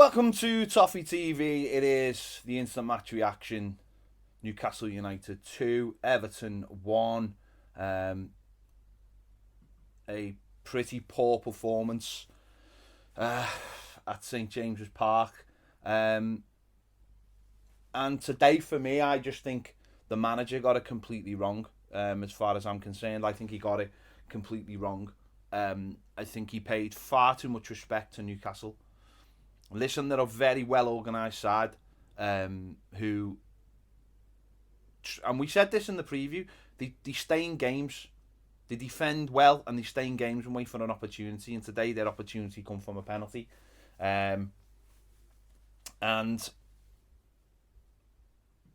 Welcome to Toffee TV. It is the instant match reaction. Newcastle United 2, Everton 1. A pretty poor performance at St James's Park. And today for me, I just think the manager got it completely wrong. As far as I'm concerned, I think he got it completely wrong. I think he paid far too much respect to Newcastle. Listen, they're a very well organised side who, and we said this in the preview, they stay in games, they defend well, and they stay in games and wait for an opportunity. And today their opportunity come from a penalty. And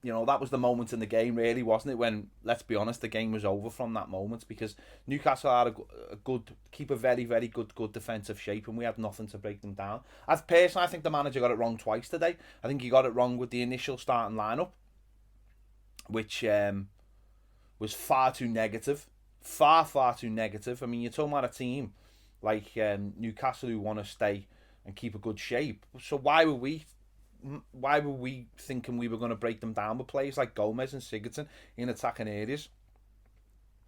you know, that was the moment in the game, really, wasn't it? When, let's be honest, the game was over from that moment, because Newcastle had keep a very, very good defensive shape, and we had nothing to break them down. I think the manager got it wrong twice today. I think he got it wrong with the initial starting lineup, which was far too negative. Far too negative. I mean, you're talking about a team like Newcastle who want to stay and keep a good shape. So why were we thinking we were going to break them down with players like Gomez and Sigurdsson in attacking areas?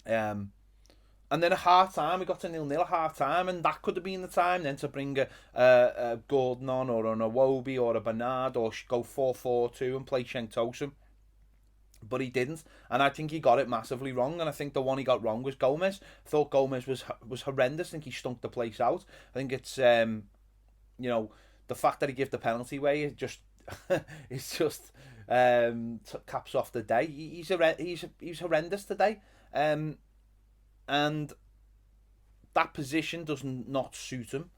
And then at half time, we got to 0-0 at half time, and that could have been the time then to bring a Gordon on, or an Iwobi, or a Bernard, or go 4-4-2 and play Shentosun. But he didn't, and I think he got it massively wrong. And I think the one he got wrong was Gomez. I thought Gomez was horrendous. I think he stunk the place out. I think it's the fact that he gave the penalty away, it just it's just caps off the day. He's horrendous today, and that position does not suit him.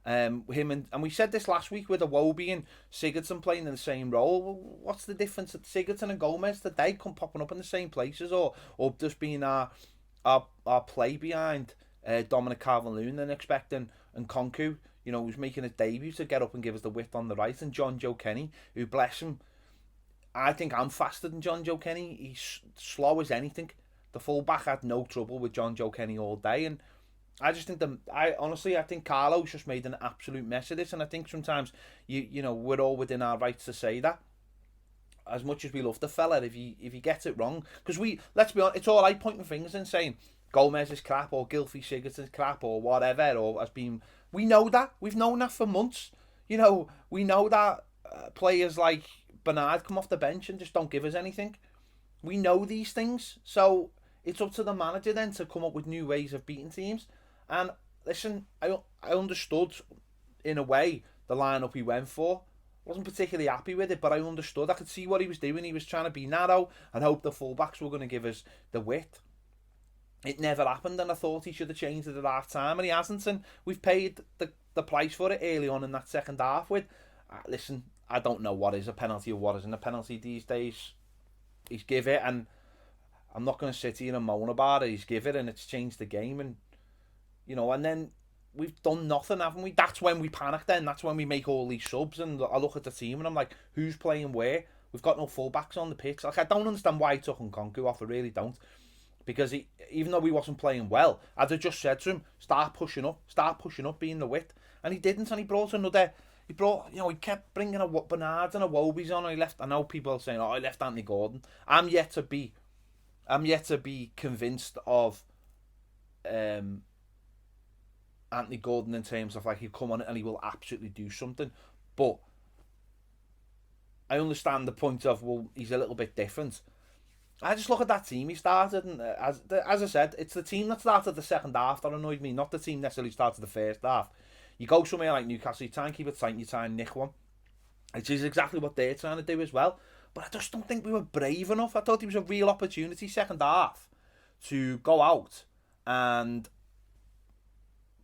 And we said this last week with Iwobi and Sigurdsson playing in the same role. Well, what's the difference that Sigurdsson and Gomez today come popping up in the same places, or just being our play behind Dominic Calvert-Lewin and expecting and Nkunku, you know, who's making his debut, to get up and give us the width on the right, and John Joe Kenny, who, bless him, I think I'm faster than John Joe Kenny. He's slow as anything. The fullback had no trouble with John Joe Kenny all day, and I just think I think Carlo's just made an absolute mess of this, and I think sometimes you know we're all within our rights to say that. As much as we love the fella, if he gets it wrong, because let's be honest, it's all right pointing fingers and saying Gomez is crap, or Gylfi Sigurdsson's crap, or whatever, or has been. We know that. We've known that for months. You know, we know that players like Bernard come off the bench and just don't give us anything. We know these things, so it's up to the manager then to come up with new ways of beating teams. And listen, I understood in a way the lineup he went for. Wasn't particularly happy with it, but I understood. I could see what he was doing. He was trying to be narrow and hope the fullbacks were going to give us the width. It never happened, and I thought he should have changed it at half time, and he hasn't. And we've paid the price for it early on in that second half. With listen, I don't know what is a penalty or what isn't a penalty these days. He's give it, and I'm not going to sit here and moan about it. He's give it, and it's changed the game, and you know, and then we've done nothing, haven't we? That's when we panic then. That's when we make all these subs, and I look at the team and I'm like, who's playing where? We've got no fullbacks on the pitch. Like, I don't understand why he took Nkunku off. I really don't. Because even though he wasn't playing well, I'd have just said to him, start pushing up, being the width. And he didn't, and he kept bringing a Bernard and a Wobie's on, and he left. I know people are saying, I left Anthony Gordon. I'm yet to be convinced of Anthony Gordon in terms of like he'll come on and he will absolutely do something. But I understand the point of, well, he's a little bit different. I just look at that team he started, and as I said, it's the team that started the second half that annoyed me, not the team necessarily started the first half. You go somewhere like Newcastle, you try and keep it tight, and you try and nick one, which is exactly what they're trying to do as well. But I just don't think we were brave enough. I thought it was a real opportunity second half to go out and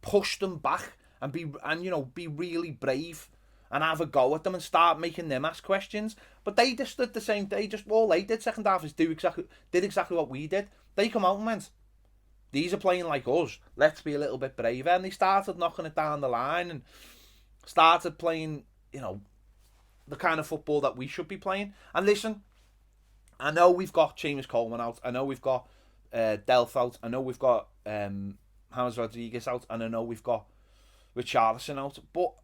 push them back and be really brave and have a go at them and start making them ask questions. But they just did the same. All they did second half is did exactly what we did. They come out and went, these are playing like us. Let's be a little bit braver. And they started knocking it down the line and started playing, you know, the kind of football that we should be playing. And listen, I know we've got James Coleman out. I know we've got Delph out. I know we've got James Rodriguez out. And I know we've got Richarlison out. But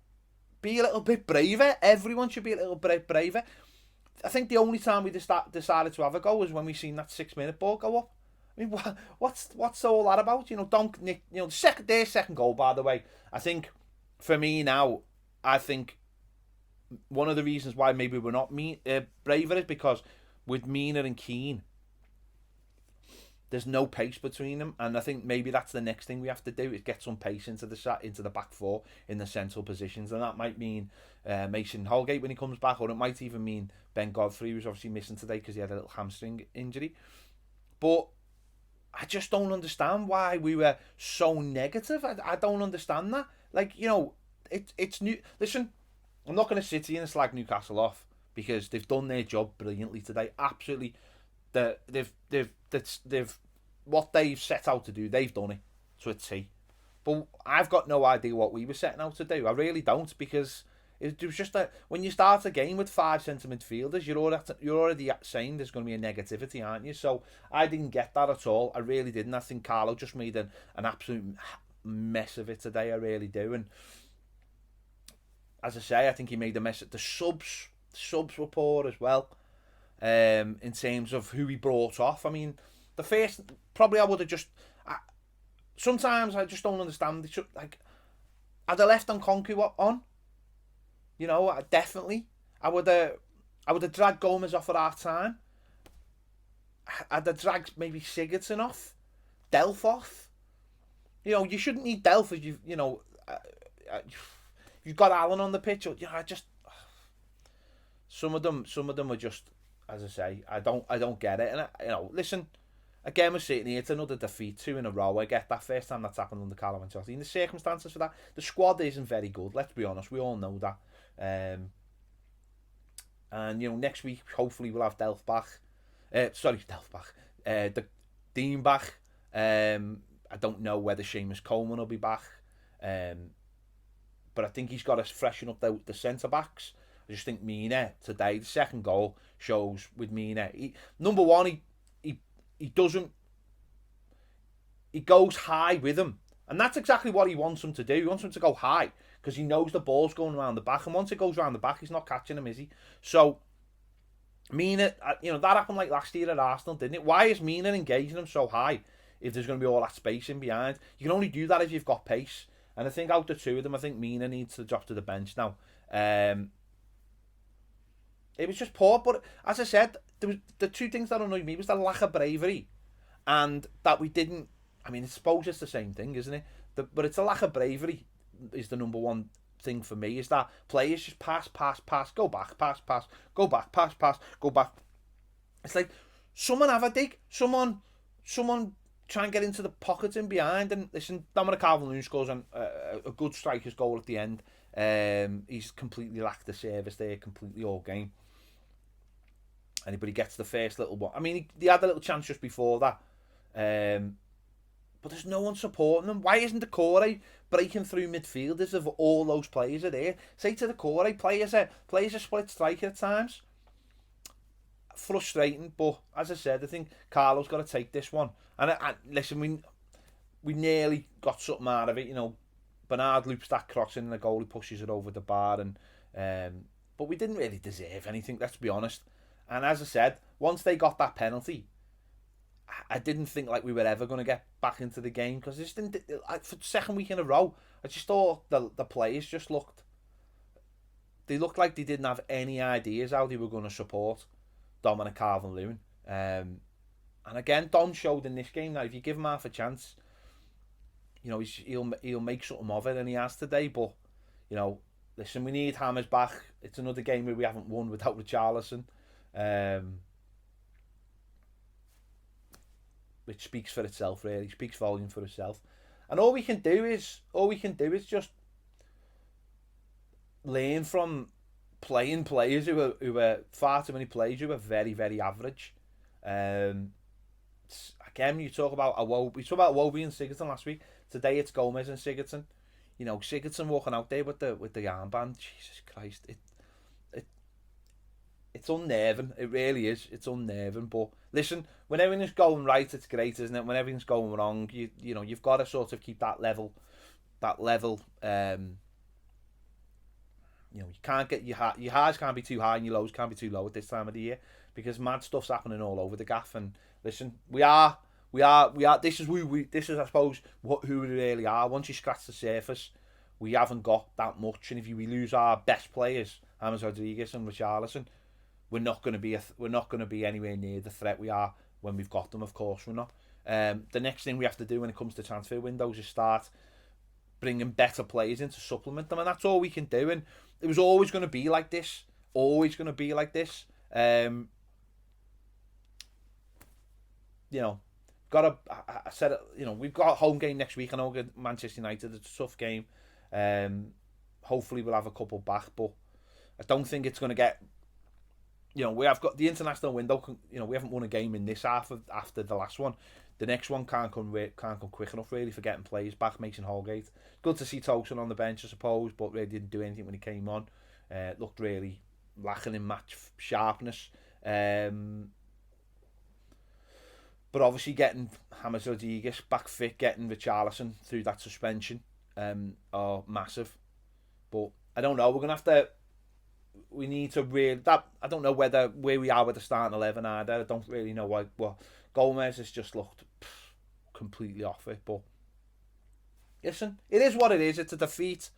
be a little bit braver. Everyone should be a little bit braver. I think the only time we decided to have a go was when we seen that 6-minute ball go up. I mean, what's all that about? You know, don't Nick. You know, their second goal, by the way. I think for me now, I think one of the reasons why maybe we're not braver is because with Mina and Keane, there's no pace between them, and I think maybe that's the next thing we have to do is get some pace into the back four in the central positions, and that might mean Mason Holgate when he comes back, or it might even mean Ben Godfrey, who's obviously missing today because he had a little hamstring injury. But I just don't understand why we were so negative. I don't understand that. Like, you know, it's new. Listen, I'm not going to sit here and slag Newcastle off because they've done their job brilliantly today. Absolutely. They've what they've set out to do, they've done it to a T. But I've got no idea what we were setting out to do. I really don't, because it was just that when you start a game with 5 centre midfielders, you're already saying there's going to be a negativity, aren't you? So I didn't get that at all. I really didn't. I think Carlo just made an absolute mess of it today. I really do. And as I say, I think he made a mess at the subs were poor as well. In terms of who he brought off. I mean, the first, probably I would have just... sometimes I just don't understand. Like, I'd have left Nkunku on. You know, definitely. I would have dragged Gomez off at half time. I'd have dragged maybe Sigurdsson off. Delph off. You know, you shouldn't need Delph if you've got Allen on the pitch. You know, some of them are just... As I say, I don't get it. And, you know, listen, again, we're sitting here. It's another defeat, 2 in a row. I get that. First time that's happened under Carlo Ancelotti. In the circumstances for that, the squad isn't very good. Let's be honest. We all know that. And, you know, next week, hopefully we'll have Delph back. The Dean back. I don't know whether Seamus Coleman will be back. But I think he's got to freshen up the centre-backs. I just think Mina today, the second goal shows with Mina. Number one, he doesn't. He goes high with him, and that's exactly what he wants him to do. He wants him to go high because he knows the ball's going around the back, and once it goes around the back, he's not catching him, is he? So Mina, you know, that happened like last year at Arsenal, didn't it? Why is Mina engaging him so high if there's going to be all that space in behind? You can only do that if you've got pace, and I think out of the two of them, I think Mina needs to drop to the bench now. It was just poor, but as I said, there was the two things that annoyed me was the lack of bravery, and that we didn't. I mean, I suppose it's the same thing, isn't it? But it's a lack of bravery is the number one thing for me. Is that players just pass, go back, pass, go back, pass, go back. It's like someone have a dig, someone try and get into the pockets and behind. And listen, Dominic Calvert-Lewin scores a good striker's goal at the end. He's completely lacked the service there, completely all game. Anybody gets the first little one. I mean, he had a little chance just before that. But there's no one supporting them. Why isn't the Core breaking through midfielders if all those players are there? Say to the Core, players a split striker at times. Frustrating, but as I said, I think Carlo's got to take this one. And listen, we nearly got something out of it. You know, Bernard loops that cross in and the goalie pushes it over the bar. But we didn't really deserve anything, let's be honest. And as I said, once they got that penalty, I didn't think like we were ever going to get back into the game, because for the second week in a row, I just thought the players just looked like they didn't have any ideas how they were going to support Dominic Calvert-Lewin. And again, Don showed in this game that if you give him half a chance, you know, he'll make something of it, and he has today. But you know, listen, we need Hammers back. It's another game where we haven't won without Richarlison. Which speaks for itself, really. Speaks volume for itself. And all we can do is just learn from playing players who are far too many players who are very, very average. Again, we talk about Iwobi and Sigurdsson last week. Today it's Gomez and Sigurdsson. You know, Sigurdsson walking out there with the armband. Jesus Christ, it's unnerving. It really is. It's unnerving. But listen, when everything's going right, it's great, isn't it? When everything's going wrong, you know, you've got to sort of keep that level You know, you can't get your highs can't be too high and your lows can't be too low at this time of the year because mad stuff's happening all over the gaff. And listen, we are. This is This is, I suppose, who we really are. Once you scratch the surface, we haven't got that much. And if we lose our best players, James Rodriguez and Richarlison, we're not going to be anywhere near the threat we are when we've got them. Of course, we're not. The next thing we have to do when it comes to transfer windows is start bringing better players in to supplement them, and that's all we can do. And it was always going to be like this. Always going to be like this. You know, I said it. You know, we've got a home game next week. I know Manchester United. It's a tough game. Hopefully we'll have a couple back, but I don't think it's going to get. You know, we have got the international window. You know, we haven't won a game in this half after the last one. The next one can't come quick enough really for getting players back. Mason Holgate. Good to see Tosin on the bench, I suppose, but really didn't do anything when he came on. Looked really lacking in match sharpness. But obviously getting James Rodriguez back fit, getting Richarlison through that suspension, are massive. But I don't know. We're gonna have to. We need to really. I don't know where we are with the starting 11 either. I don't really know why. Well, Gomez has just looked completely off it. But listen, it is what it is. It's a defeat,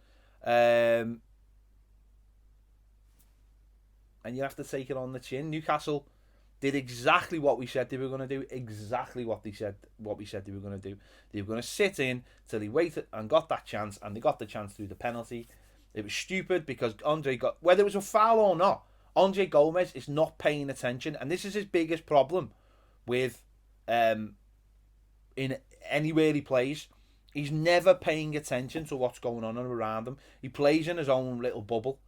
and you have to take it on the chin. Newcastle did exactly what we said they were going to do. Exactly what we said they were going to do. They were going to sit in till he waited and got that chance, and they got the chance through the penalty. It was stupid because whether it was a foul or not, Andre Gomez is not paying attention, and this is his biggest problem with in anywhere he plays. He's never paying attention to what's going on around him. He plays in his own little bubble,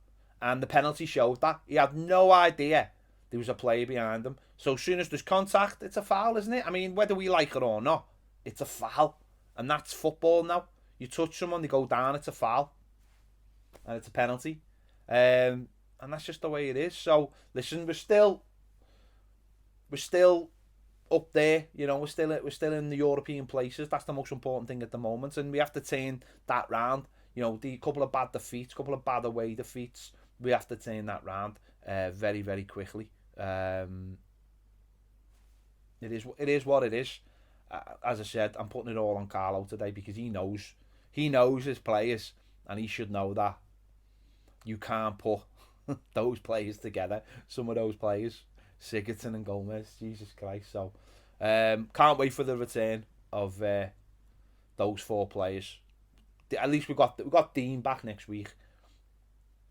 and the penalty showed that. He had no idea there was a player behind him. So as soon as there's contact, it's a foul, isn't it? I mean, whether we like it or not, it's a foul, and that's football now. You touch someone, they go down, it's a foul. And it's a penalty, and that's just the way it is. So listen, we're still up there. You know, we're still in the European places. That's the most important thing at the moment, and we have to turn that round. You know, the couple of bad defeats, couple of bad away defeats, we have to turn that round very, very quickly. It is what it is. As I said, I'm putting it all on Carlo today because he knows his players, and he should know that. You can't put those players together. Some of those players, Sigurdsson and Gomez, Jesus Christ. So, can't wait for the return of those four players. At least we got Dean back next week,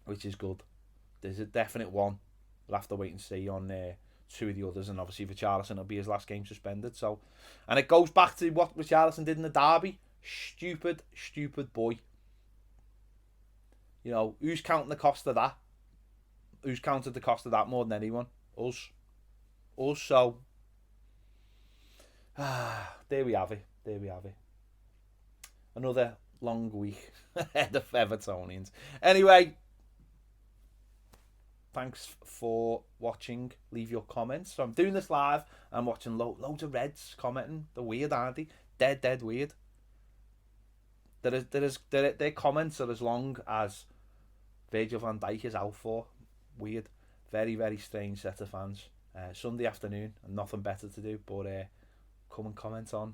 which is good. There's a definite one. We'll have to wait and see on two of the others, and obviously Richarlison will be his last game suspended. So, and it goes back to what Richarlison did in the derby. Stupid boy. You know, who's counting the cost of that? Who's counted the cost of that more than anyone? Us. So, there we have it. Another long week ahead of Evertonians. Anyway, thanks for watching. Leave your comments. So I'm doing this live. I'm watching loads of Reds commenting. They're weird, aren't they? Dead weird. Their comments are as long as Virgil van Dijk is out for. Weird. Very, very strange set of fans. Sunday afternoon and nothing better to do but come and comment on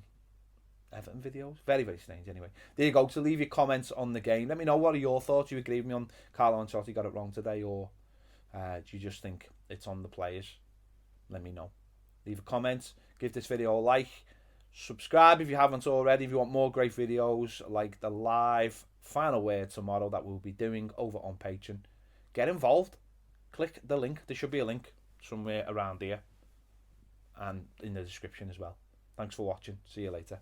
Everton videos. Very, very strange anyway. There you go. So leave your comments on the game. Let me know what are your thoughts. You agree with me on Carlo Ancelotti got it wrong today, or do you just think it's on the players? Let me know. Leave a comment. Give this video a like. Subscribe if you haven't already. If you want more great videos like the live final word tomorrow that we'll be doing over on Patreon, get involved. Click the link. There should be a link somewhere around here and in the description as well. Thanks for watching. See you later.